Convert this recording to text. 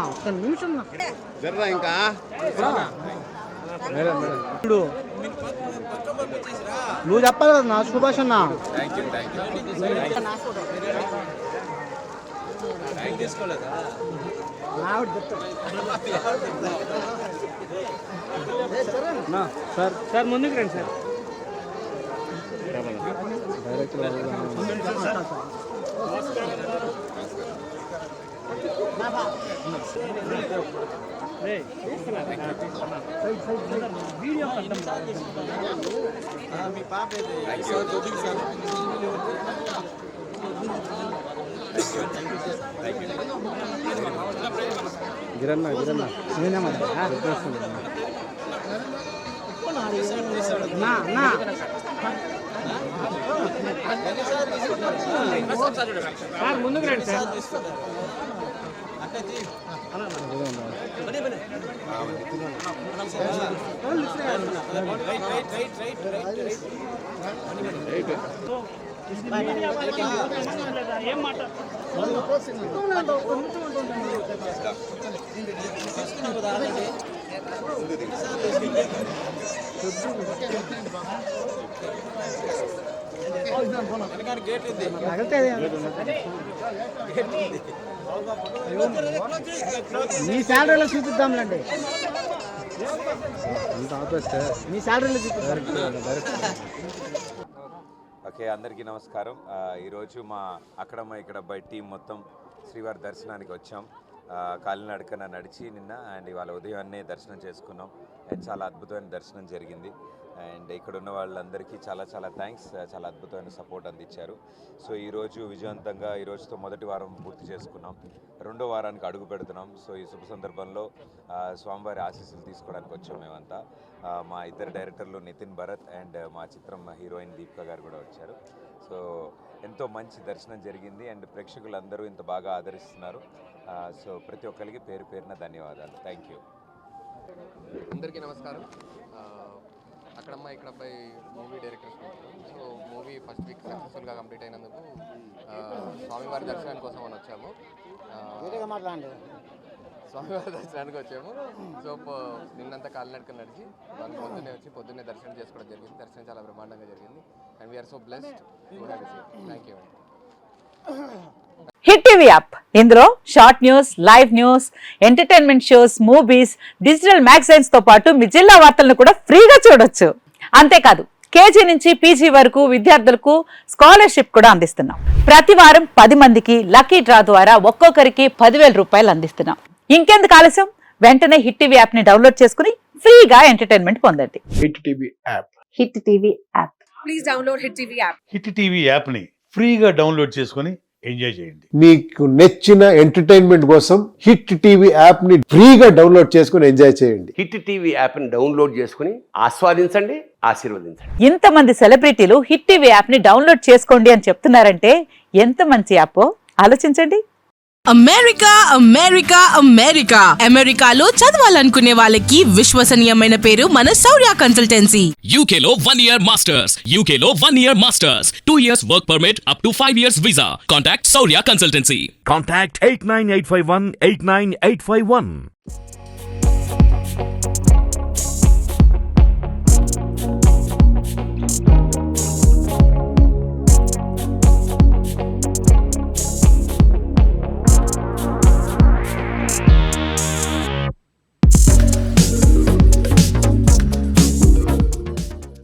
ఒక్క నిమిషం జర్రా ఇంకా నువ్వు చెప్పాలి కదా నా సుభాష్ అన్న. సార్ సార్ ముందుకు రండి సార్. గిరన్న గిరన్న సార్ ముందుకు రండి సార్. ఏం మాట మీ శాలరీలో చూపిద్దాంలేండి. మీ శాలరీలో చూపిస్తారు. ఓకే, అందరికీ నమస్కారం. ఈరోజు మా అక్కడమ్మ ఇక్కడ అబ్బాయి టీం మొత్తం శ్రీవారి దర్శనానికి వచ్చాం. కాలినడకన నడిచి నిన్న అండ్ ఇవాళ ఉదయాన్నే దర్శనం చేసుకున్నాం. అండ్ చాలా అద్భుతమైన దర్శనం జరిగింది. అండ్ ఇక్కడ ఉన్న వాళ్ళందరికీ చాలా చాలా థ్యాంక్స్. చాలా అద్భుతమైన సపోర్ట్ అందించారు. సో ఈరోజు విజయవంతంగా ఈరోజుతో మొదటి వారం పూర్తి చేసుకున్నాం. రెండో వారానికి అడుగు పెడుతున్నాం. సో ఈ శుభ సందర్భంలో స్వామివారి ఆశీస్సులు తీసుకోవడానికి వచ్చాం మేమంతా. మా ఇద్దరు డైరెక్టర్లు నితిన్ భరత్ అండ్ మా చిత్రం హీరోయిన్ దీపిక గారు కూడా వచ్చారు. సో ఎంతో మంచి దర్శనం జరిగింది అండ్ ప్రేక్షకులందరూ ఇంత బాగా ఆదరిస్తున్నారు. సో ప్రతి ఒక్కరికి పేరు పేరున ధన్యవాదాలు. Thank you. అందరికీ నమస్కారం. అక్కడమ్మ ఇక్కడ అబ్బాయి movie director. So movie first week సక్సెస్ఫుల్గా కంప్లీట్ అయినందుకు స్వామివారి దర్శనానికి కోసం అని వచ్చాము. స్వామివారి దర్శనానికి వచ్చాము. సో నిన్నంతా కాలినడక నడిచి వాళ్ళు పొద్దున్నే వచ్చి పొద్దున్నే దర్శనం చేసుకోవడం జరిగింది. దర్శనం చాలా బ్రహ్మాండంగా జరిగింది and we are so blessed. Thank you. Hit TV app, ఇందులో short news, live news, entertainment shows, movies, digital magazines తో పాటు మీ జిల్లా వార్తలను కూడా ఫ్రీగా చూడొచ్చు. అంతేకాదు కేజీ నుంచి పీజీ వరకు విద్యార్థులకు స్కాలర్షిప్ కూడా అందిస్తున్నాం. ప్రతి వారం 10 మందికి లక్కీ డ్రా ద్వారా ఒక్కొక్కరికి 10,000 రూపాయలు అందిస్తున్నాం. ఇంకెందుకు ఆలస్యం, వెంటనే హిట్ టీవీ యాప్ ని డౌన్లోడ్ చేసుకుని ఫ్రీగా ఎంటర్టైన్మెంట్ పొందండి. Hit TV app. Hit TV app. Please download hit TV app. Hit TV app ని ఫ్రీగా డౌన్లోడ్ చేసుకుని ఎంజాయ్ చేయండి. మీకు నచ్చిన ఎంటర్టైన్మెంట్ కోసం హిట్ టీవీ యాప్ ని ఫ్రీగా డౌన్లోడ్ చేసుకుని ఎంజాయ్ చేయండి. హిట్ టీవీ యాప్ ని డౌన్లోడ్ చేసుకుని ఆస్వాదించండి, ఆశీర్వదించండి. ఇంతమంది సెలబ్రిటీలు హిట్ టీవీ యాప్ ని డౌన్లోడ్ చేసుకోండి అని చెప్తున్నారంటే ఎంత మంచి యాప్ ఆలోచించండి. అమెరికా అమెరికా అమెరికా అమెరికాలో చదవాలనుకునే వాళ్ళకి విశ్వసనీయమైన పేరు మన శౌర్య కన్సల్టెన్సీ. UK లో 1 year masters, UK లో 1 year masters, 2 years work permit up to 5 years visa. Contact Saurya Consultancy. Contact 89851 89851.